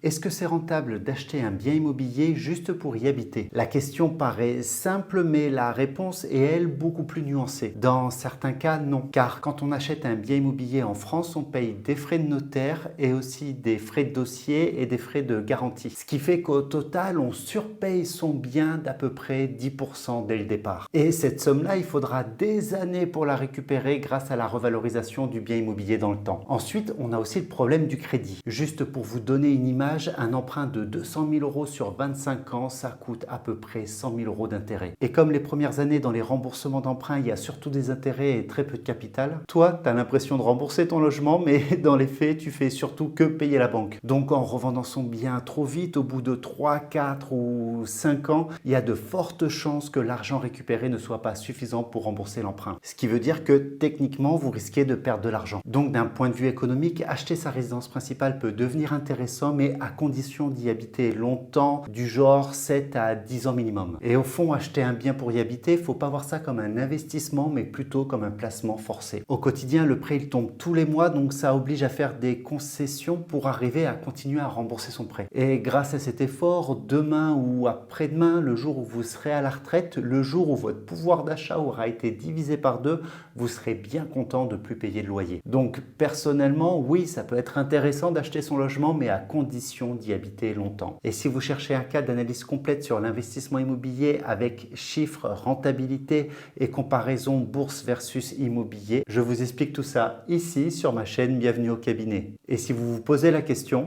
Est-ce que c'est rentable d'acheter un bien immobilier juste pour y habiter? La question paraît simple, mais la réponse est, elle, beaucoup plus nuancée. Dans certains cas, non. Car quand on achète un bien immobilier en France, on paye des frais de notaire et aussi des frais de dossier et des frais de garantie. Ce qui fait qu'au total, on surpaye son bien d'à peu près 10% dès le départ. Et cette somme-là, il faudra des années pour la récupérer grâce à la revalorisation du bien immobilier dans le temps. Ensuite, on a aussi le problème du crédit. Juste pour vous donner une image, un emprunt de 200 000 euros sur 25 ans, ça coûte à peu près 100 000 euros d'intérêt. Et comme les premières années dans les remboursements d'emprunt, il y a surtout des intérêts et très peu de capital, toi, tu as l'impression de rembourser ton logement, mais dans les faits, tu fais surtout que payer la banque. Donc en revendant son bien trop vite, au bout de 3, 4 ou 5 ans, il y a de fortes chances que l'argent récupéré ne soit pas suffisant pour rembourser l'emprunt. Ce qui veut dire que techniquement, vous risquez de perdre de l'argent. Donc d'un point de vue économique, acheter sa résidence principale peut devenir intéressant, mais à condition d'y habiter longtemps, du genre 7 à 10 ans minimum. Et au fond, acheter un bien pour y habiter, il ne faut pas voir ça comme un investissement, mais plutôt comme un placement forcé. Au quotidien, le prêt il tombe tous les mois, donc ça oblige à faire des concessions pour arriver à continuer à rembourser son prêt. Et grâce à cet effort, demain ou après-demain, le jour où vous serez à la retraite, le jour où votre pouvoir d'achat aura été divisé par 2, vous serez bien content de ne plus payer de loyer. Donc personnellement, oui, ça peut être intéressant d'acheter son logement, mais à condition d'y habiter longtemps. Et si vous cherchez un cas d'analyse complète sur l'investissement immobilier avec chiffres, rentabilité et comparaison bourse versus immobilier, je vous explique tout ça ici sur ma chaîne Bienvenue au cabinet. Et si vous vous posez la question,